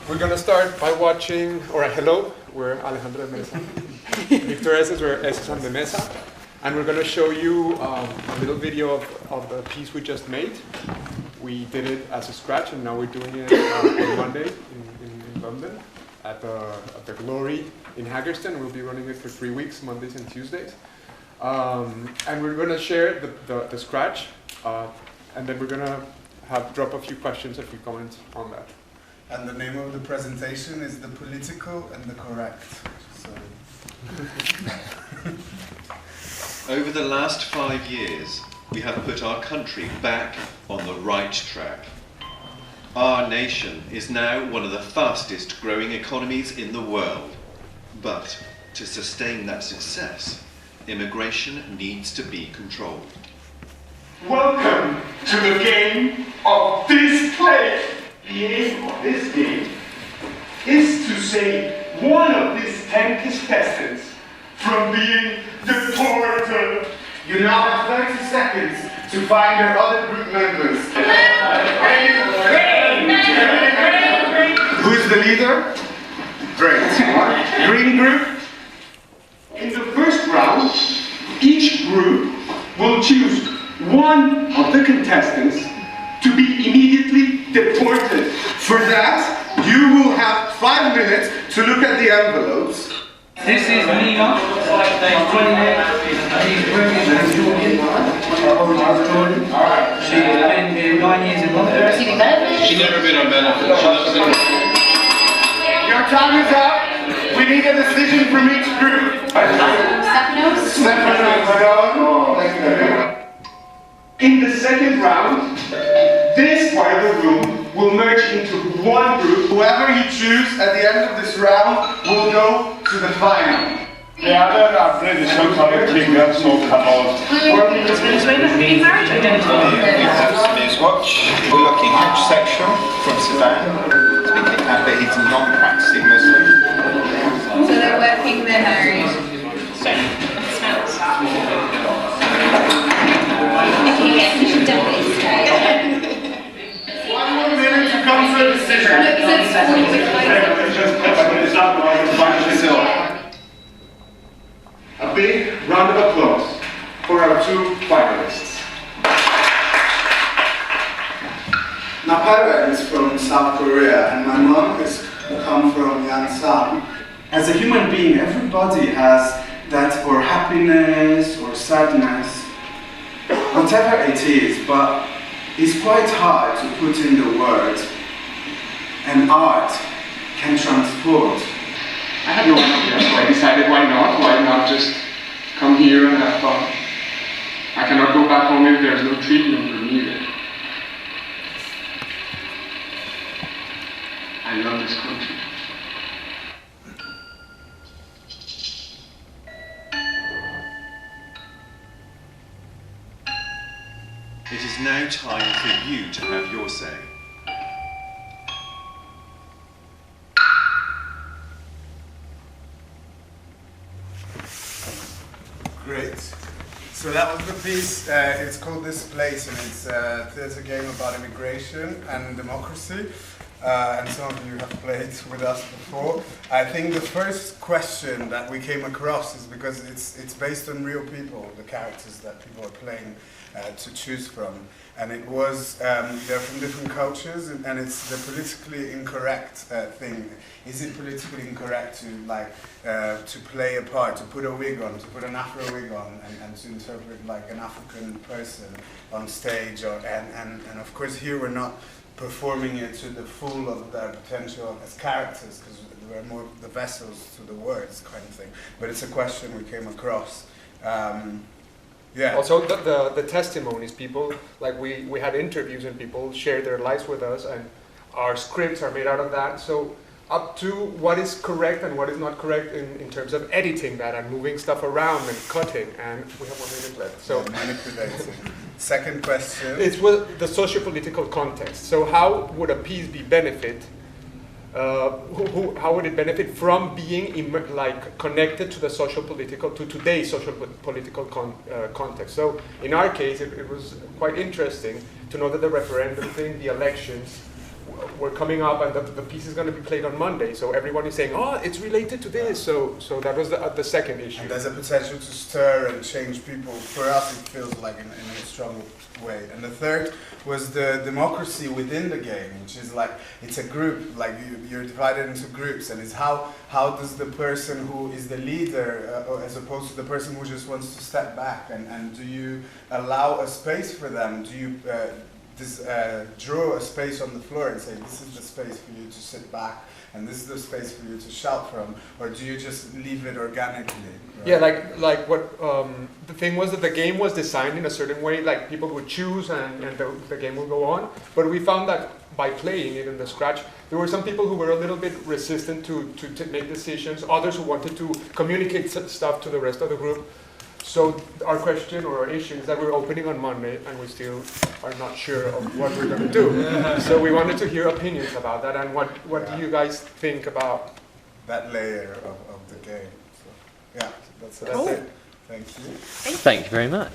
We're going to start by watching, or hello, we're Alejandro de Mesa. Victor Esses, we're Esses on the Mesa. And we're going to show you a little video of the piece we just made. We did it as a scratch, and now we're doing it on Monday in London at the Glory in Haggerston. We'll be running it for 3 weeks, Mondays and Tuesdays. And we're going to share the scratch, and then we're going to drop a few questions, a few comments on that. And the name of the presentation is The Political and the Correct. So. Over the last 5 years, we have put our country back on the right track. Our nation is now one of the fastest growing economies in the world. But to sustain that success, immigration needs to be controlled. Welcome to the game of this play. The aim of this game is to save one of these 10 contestants from being deported. You now have 30 seconds to find your other group members. Who's the leader? Great. Green group? In the first round, each group will choose one of the contestants to be immediately deported. For that, you will have 5 minutes to look at the envelopes. This is Mesa. He's 28. He's British and Jordan. She's been here 9 years in London. She's never been on benefits. Your time is up. We need a decision from each group. Stephanos. In the second round, this part of the room will merge into one group. Whoever you choose at the end of this round will go to the final. The other are British collecting so come Is Venezuela being married identical? We have today's watch. We're looking heterosexual from Sudan. Speaking Canterbury, he's a non-practicing Muslim. So they're working, they're married. Okay, you should definitely stay. 1 more minute to come to a decision. A big round of applause for our 2 finalists. My parents from South Korea and my mom has come from Yansan. As a human being, everybody has that or happiness or sadness, whatever it is, but it's quite hard to put in the words, and art can transport. I had no idea, so I decided why not just come here and have fun. I cannot go back home if there's no treatment for me there. I love this country. It is now time for you to have your say. Great. So that was the piece. It's called This Place, and it's a theatre game about immigration and democracy. And some of you have played with us before. I think the first question that we came across is because it's based on real people, the characters that people are playing to choose from. And it was, they're from different cultures, and it's the politically incorrect thing. Is it politically incorrect to play a part, to put a wig on, to put an Afro wig on, and to interpret like an African person on stage? And of course here we're not performing it to the full of their potential as characters, because we're more the vessels to the words kind of thing. But it's a question we came across. Yeah. Also, the testimonies, people, like we had interviews and people shared their lives with us, and our scripts are made out of that. So up to what is correct and what is not correct in terms of editing that and moving stuff around and cutting. And we have 1 minute left. So manipulating. Second question. It's with the socio-political context. So how would a piece be benefit? How would it benefit from being connected to the social-political, to today's social-political context? So in our case, it was quite interesting to know that the referendum thing, the elections, we're coming up, and the piece is going to be played on Monday. So everyone is saying, oh, it's related to this. So that was the second issue. And there's a potential to stir and change people. For us, it feels like in a strong way. And the third was the democracy within the game, which is like, it's a group, like you're divided into groups, and it's how does the person who is the leader, as opposed to the person who just wants to step back, and do you allow a space for them? Do you draw a space on the floor and say, this is the space for you to sit back, and this is the space for you to shout from, or do you just leave it organically? Right? Yeah, like what the thing was that the game was designed in a certain way, like people would choose and the game would go on. But we found that by playing it in the scratch, there were some people who were a little bit resistant to make decisions, others who wanted to communicate stuff to the rest of the group. So our question or our issue is that we're opening on Monday and we still are not sure of what we're going to do. So we wanted to hear opinions about that, and what do you guys think about that layer of the game? So, yeah, that's it. Thank you. Thank you very much.